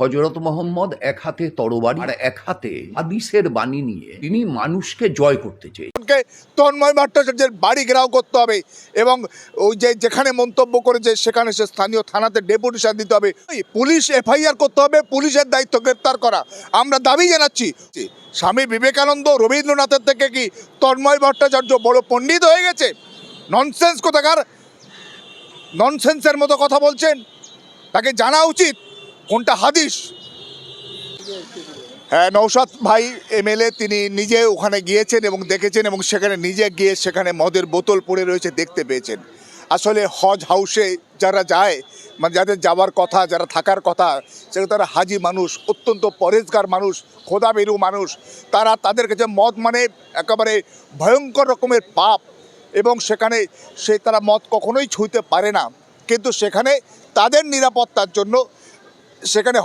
হযরত মুহাম্মদ এক হাতে তরবারি আর এক হাতে হাদিসের বাণী নিয়ে তিনি মানুষকে জয় করতে চেয়েছেন। তন্ময় ভট্টাচার্যের বাড়ি ঘেরাও করতে হবে এবং ওই যেখানে মন্তব্য করেছে সেখানে সে স্থানীয় থানাতে ডেপুটেশন দিতে হবে, পুলিশ এফআইআর করতে হবে, পুলিশের দায়িত্ব গ্রেপ্তার করা। আমরা দাবি জানাচ্ছি, স্বামী বিবেকানন্দ রবীন্দ্রনাথের থেকে কি তন্ময় ভট্টাচার্য বড় পণ্ডিত হয়ে গেছে? ননসেন্স কোথাকার, ননসেন্সের মতো কথা বলছেন। তাকে জানা উচিত কোনটা হাদিস। হ্যাঁ, নওশাদ ভাই এমএলএ তিনি নিজে ওখানে গিয়েছেন এবং দেখেছেন এবং সেখানে নিজে গিয়ে সেখানে মদের বোতল পড়ে রয়েছে দেখতে পেয়েছেন। আসলে হজ হাউসে যারা যায়, মানে যাদের যাওয়ার কথা, যারা থাকার কথা, সেটা তারা হাজি মানুষ, অত্যন্ত পরেজগার মানুষ, খোদাবেরু মানুষ। তাদের কাছে মদ মানে একেবারে ভয়ঙ্কর রকমের পাপ এবং সেখানে তারা মদ কখনোই ছুঁতে পারে না। কিন্তু সেখানে তাদের নিরাপত্তার জন্য সেখানে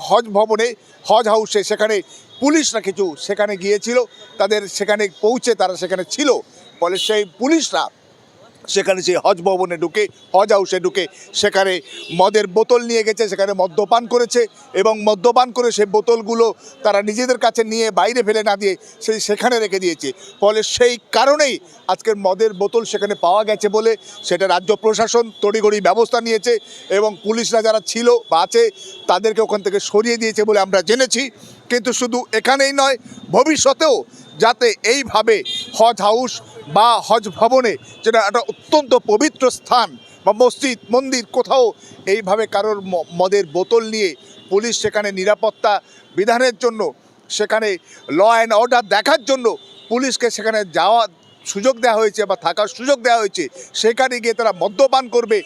হজ হাউসে সেখানে পুলিশরা কিছু সেখানে গিয়েছিল, তাদের সেখানে পৌঁছে তারা সেখানে ছিল। ফলে সেই পুলিশরা সেখানে সেই হজ হাউসে ঢুকে সেখানে মদের বোতল নিয়ে গেছে, সেখানে মদ্যপান করেছে এবং মদ্যপান করে সেই বোতলগুলো তারা নিজেদের কাছে নিয়ে বাইরে ফেলে না দিয়ে সেখানে রেখে দিয়েছে। ফলে সেই কারণেই আজকের মদের বোতল সেখানে পাওয়া গেছে বলে সেটা রাজ্য প্রশাসন তড়িঘড়ি ব্যবস্থা নিয়েছে এবং পুলিশরা যারা ছিল বা আছে তাদেরকে ওখান থেকে সরিয়ে দিয়েছে বলে আমরা জেনেছি। কিন্তু শুধু এখানেই নয়, ভবিষ্যতেও যাতে এইভাবে হজ হাউস বা হজ ভবনে, যেটা একটা অত্যন্ত পবিত্র স্থান বা মসজিদ মন্দির, কোথাও এইভাবে কারোর মদের বোতল নিয়ে পুলিশ সেখানে নিরাপত্তা বিধানের জন্য, সেখানে ল অ্যান্ড অর্ডার দেখার জন্য পুলিশকে সেখানে যাওয়ার সুযোগ দেওয়া হয়েছে বা থাকার সুযোগ দেওয়া হয়েছে। সেখানে গিয়ে তারা মদ্যপান করবে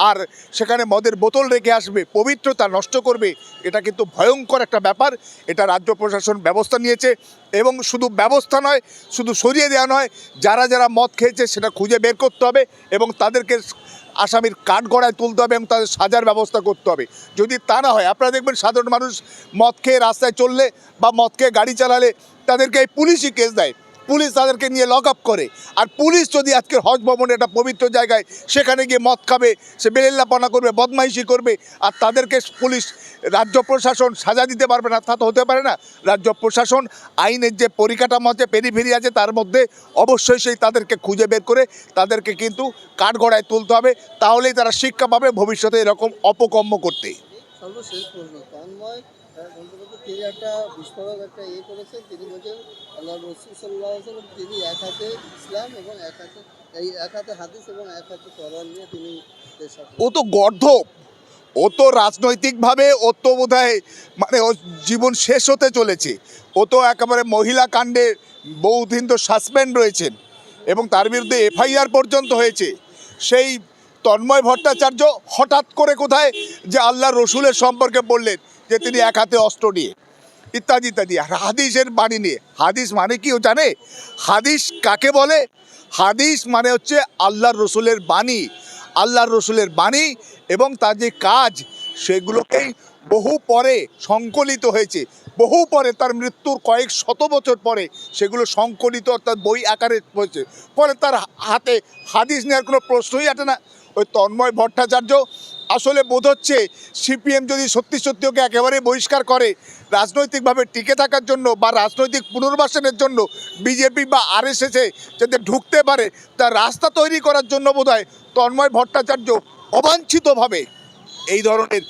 আর সেখানে মদের বোতল রেখে আসবে, পবিত্রতা নষ্ট করবে। এটা কিন্তু ভয়ঙ্কর একটা ব্যাপার। এটা রাজ্য প্রশাসন ব্যবস্থা নিয়েছে এবং শুধু ব্যবস্থা নয়, শুধু সরিয়ে দেওয়া নয়, যারা মদ খেয়েছে সেটা খুঁজে বের করতে হবে এবং তাদেরকে আসামির কাঠগড়ায় তুলতে হবে এবং তাদের সাজার ব্যবস্থা করতে হবে। যদি তা না হয়, আপনারা দেখবেন সাধারণ মানুষ মদ খেয়ে রাস্তায় চললে বা মদ খেয়ে গাড়ি চালালে তাদেরকে এই পুলিশই কেস দেয়, পুলিশ তাদেরকে নিয়ে লক আপ করে। আর পুলিশ যদি আজকের হজ ভবনে, একটা পবিত্র জায়গায়, সেখানে গিয়ে মদ খাবে, সে বেলেল্লাপনা করবে, বদমাইশি করবে, আর তাদেরকে পুলিশ, রাজ্য প্রশাসন সাজা দিতে পারবে না, তা তো হতে পারে না। রাজ্য প্রশাসন আইনের যে পরিকাঠামো আছে, পেরিফেরি আছে, তার মধ্যে অবশ্যই তাদেরকে খুঁজে বের করে তাদেরকে কিন্তু কাঠগড়ায় তুলতে হবে, তাহলেই তারা শিক্ষা পাবে ভবিষ্যতে এরকম অপকর্ম করতে। সর্বশেষ প্রশ্ন, তন্ময় তিনি একটা বিস্ফোরক করেছেন। তিনি বলছেন আল্লাহ রসুল সাল্লাল্লাহু আলাইহি ওয়াসাল্লাম তিনি এক হাতে ইসলাম এবং এক হাতে হাদিস এবং এক হাতে তরবারি নিয়ে তিনি। ও তো গর্ধপ, ও তো রাজনৈতিকভাবে ও তো বোধহয় মানে ও জীবন শেষ হতে চলেছে। ও তো একেবারে মহিলা কাণ্ডে বহুদিন তো সাসপেন্ড রয়েছেন এবং তার বিরুদ্ধে এফআইআর পর্যন্ত হয়েছে। সেই তন্ময় ভট্টাচার্য হঠাৎ করে কোথায় যে আল্লাহ রসুলের সম্পর্কে বললেন যে তিনি এক হাতে অস্ত্র নিয়ে, ইত্যাদি ইত্যাদি, হাদিসের বাণী নিয়ে। হাদিস মানে কি ও জানে? হাদিস কাকে বলে? হাদিস মানে হচ্ছে আল্লাহর রসুলের বাণী, আল্লাহর রসুলের বাণী এবং তার যে কাজ, সেগুলোকেই বহু পরে সংকলিত হয়েছে, বহু পরে তার মৃত্যুর কয়েক শত বছর পরে সেগুলো সংকলিত অর্থাৎ বই আকারে হয়েছে। ফলে তার হাতে হাদিস নেওয়ার কোনো প্রশ্নই আসে না। ওই তন্ময় ভট্টাচার্য আসলে বোধ হচ্ছে সিপিএম যদি সত্যি ওকে একেবারে বহিষ্কার করে, রাজনৈতিকভাবে টিকে থাকার জন্য বা রাজনৈতিক পুনর্বাসনের জন্য বিজেপি বা আরএসএসে যাতে ঢুকতে পারে তার রাস্তা তৈরি করার জন্য বোধহয় তন্ময় ভট্টাচার্য অবাঞ্ছিতভাবে এই ধরনের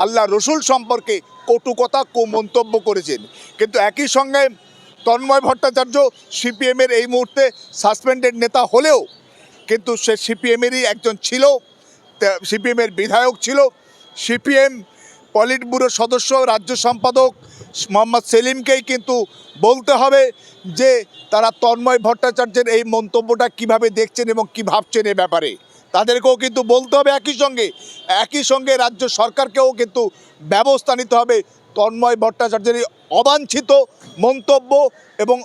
আল্লাহ রসুল সম্পর্কে কটু কথা মন্তব্য করেছেন। কিন্তু একই সঙ্গে তন্ময় ভট্টাচার্য সিপিএমের এই মুহূর্তে সাসপেন্ডেড নেতা হলেও কিন্তু সে সিপিএমেরই একজন ছিল, সিপিএমের বিধায়ক ছিল। সিপিএম পলিট ব্যুরোর সদস্য, রাজ্য সম্পাদক মোহাম্মদ সেলিমকেই কিন্তু বলতে হবে যে তারা তন্ময় ভট্টাচার্যের এই মন্তব্যটা কিভাবে দেখছেন এবং কী ভাবছেন এ ব্যাপারে। তাদেরকেও কিন্তু বলতে হবে। একই সঙ্গে রাজ্য সরকারকেও কিন্তু ব্যবস্থা নিতে হবে তন্ময় ভট্টাচার্যের এই অবাঞ্ছিত মন্তব্য এবং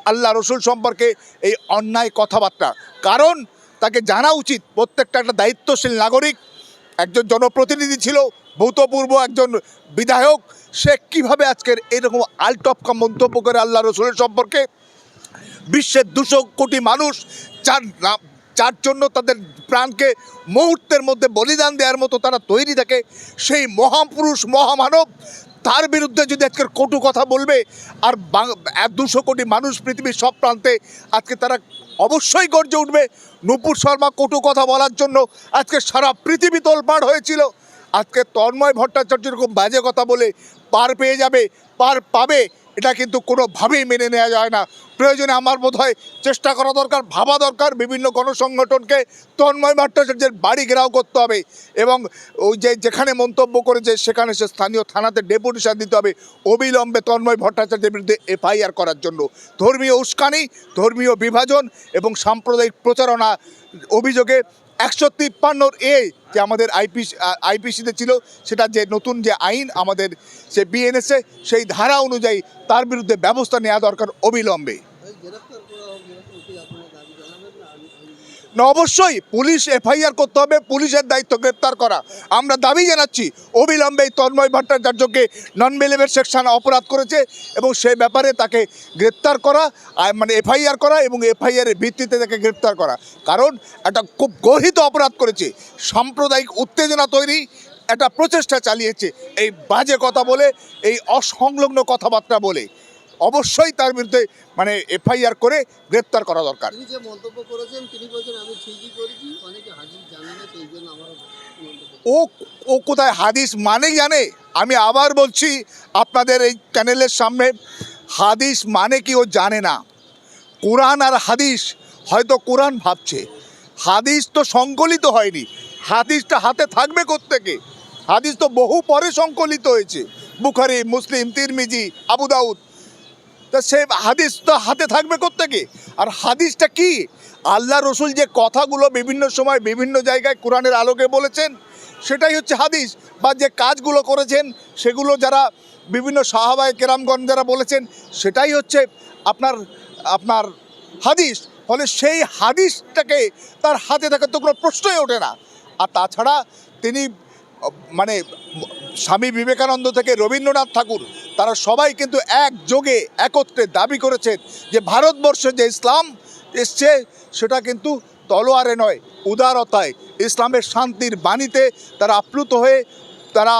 আল্লাহ রসুল সম্পর্কে এই অন্যায় কথাবার্তা। কারণ তাকে জানা উচিত, প্রত্যেকটা একটা দায়িত্বশীল নাগরিক, একজন জনপ্রতিনিধি ছিল, ভূতপূর্ব একজন বিধায়ক, সে কীভাবে আজকের এরকম আলটপকা মন্তব্য করে আল্লাহ রসুলের সম্পর্কে। বিশ্বের 200 কোটি মানুষ যার জন্য তাদের প্রাণকে মুহূর্তের মধ্যে বলিদান দেওয়ার মতো তারা তৈরি থাকে, সেই মহাপুরুষ মহামানব তার বিরুদ্ধে যদি আজকের কটু কথা বলবে, আর 200 কোটি মানুষ পৃথিবীর সব প্রান্তে আজকে তারা অবশ্যই গর্জে উঠবে। নূপুর শর্মা কটু কথা বলার জন্য আজকে সারা পৃথিবী তোলপাড় হয়েছিল। আজকে তন্ময় ভট্টাচার্য এরকম বাজে কথা বলে পার পেয়ে যাবে, পার পাবে, এটা কিন্তু কোনোভাবেই মেনে নেওয়া যায় না। প্রয়োজনে আমার বোধ হয় চেষ্টা করা দরকার, ভাবা দরকার, বিভিন্ন গণসংগঠনকে তন্ময় ভট্টাচার্যের বাড়ি ঘেরাও করতে হবে এবং ওই যেখানে মন্তব্য করেছে সেখানে সে স্থানীয় থানাতে ডেপুটেশন দিতে হবে অবিলম্বে তন্ময় ভট্টাচার্যের বিরুদ্ধে এফআইআর করার জন্য। ধর্মীয় উস্কানি, ধর্মীয় বিভাজন এবং সাম্প্রদায়িক প্রচারণা অভিযোগে 153 যে আমাদের আইপিসিতে ছিল, সেটা যে নতুন যে আইন আমাদের সে বিএনএসএ, সেই ধারা অনুযায়ী তার বিরুদ্ধে ব্যবস্থা নেওয়া দরকার অবিলম্বে। গ্রেফতার করা হোক, এরকম কি আপনারা দাবি জানাবেন না? না, অবশ্যই পুলিশ এফআইআর করতে হবে, পুলিশের দায়িত্ব গ্রেপ্তার করা। আমরা দাবি জানাচ্ছি অবিলম্বে তন্ময় ভট্টাচার্যকে নন বেলেবেল সেকশন অপরাধ করেছে এবং সেই ব্যাপারে তাকে গ্রেপ্তার করা, মানে এফআইআর করা এবং এফআইআরের ভিত্তিতে তাকে গ্রেপ্তার করা। কারণ একটা খুব গর্হিত অপরাধ করেছে, সাম্প্রদায়িক উত্তেজনা তৈরি একটা প্রচেষ্টা চালিয়েছে এই বাজে কথা বলে, এই অসংলগ্ন কথাবার্তা বলে। অবশ্যই তার বিরুদ্ধে মানে এফআইআর করে গ্রেপ্তার করা দরকার। তিনি যে মন্তব্য করেছেন, তিনি বলছেন আমি ঠিকই করেছি, অনেকে হাজির জানে না, সেই জন্য আমার মন্তব্য। ও কোথায় হাদিস মানে জানে? আমি আবার বলছি আপনাদের এই চ্যানেলের সামনে, হাদিস মানে কি ও জানে না। কোরআন আর হাদিস, হয়তো কোরআন ভাবছে, হাদিস তো সংকলিত হয়নি। হাদিসটা হাতে থাকবে কোত্থেকে? হাদিস তো বহু পরে সংকলিত হয়েছে, বুখারী, মুসলিম, তিরমিজি, আবু দাউদ। তা সে হাদিস তো হাতে থাকবে কোত্থেকে? আর হাদিসটা কি? আল্লাহ রসুল যে কথাগুলো বিভিন্ন সময় বিভিন্ন জায়গায় কোরআনের আলোকে বলেছেন, সেটাই হচ্ছে হাদিস। বা যে কাজগুলো করেছেন সেগুলো যারা বিভিন্ন সাহাবায়ে কেরামগণ যারা বলেছেন, সেটাই হচ্ছে আপনার হাদিস। ফলে সেই হাদিসটাকে তার হাতে থাকার তো কোনো প্রশ্নই ওঠে না। আর তাছাড়া তিনি মানে স্বামী বিবেকানন্দ থেকে রবীন্দ্রনাথ ঠাকুর, তারা সবাই কিন্তু একযোগে একত্রে দাবি করেছেন যে ভারতবর্ষে যে ইসলাম এসছে সেটা কিন্তু তলোয়ারে নয়, উদারতায়, ইসলামের শান্তির বাণীতে তারা আপ্লুত হয়ে, তারা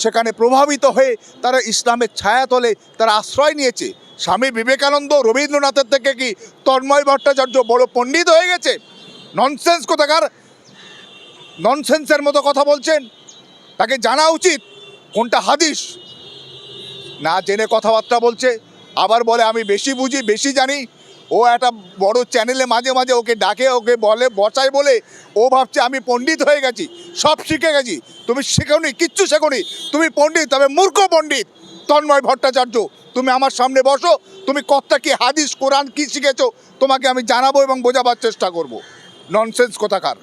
সেখানে প্রভাবিত হয়ে তারা ইসলামের ছায়াতলে তারা আশ্রয় নিয়েছে। স্বামী বিবেকানন্দ রবীন্দ্রনাথের থেকে কি তন্ময় ভট্টাচার্য বড় পণ্ডিত হয়ে গেছে? ননসেন্স কোথাকার, ননসেন্সের মতো কথা বলছেন। তাকে জানা উচিত কোনটা হাদিস। না জেনে কথাবার্তা বলছে, আবার বলে আমি বেশি বুঝি, বেশি জানি। ও একটা বড় চ্যানেলে মাঝে মাঝে ওকে ডাকে, ওকে বলে বসায়, বলে ও ভাবছে আমি পণ্ডিত হয়ে গেছি, সব শিখে গেছি। তুমি শেখোনি, কিচ্ছু শেখোনি, তুমি পণ্ডিত, তবে মূর্খ পণ্ডিত। তন্ময় ভট্টাচার্য, তুমি আমার সামনে বসো, তুমি কতটা কি হাদিস কোরআন কি শিখেছো তোমাকে আমি জানাবো এবং বোঝাবার চেষ্টা করব। ননসেন্স কোথাকার।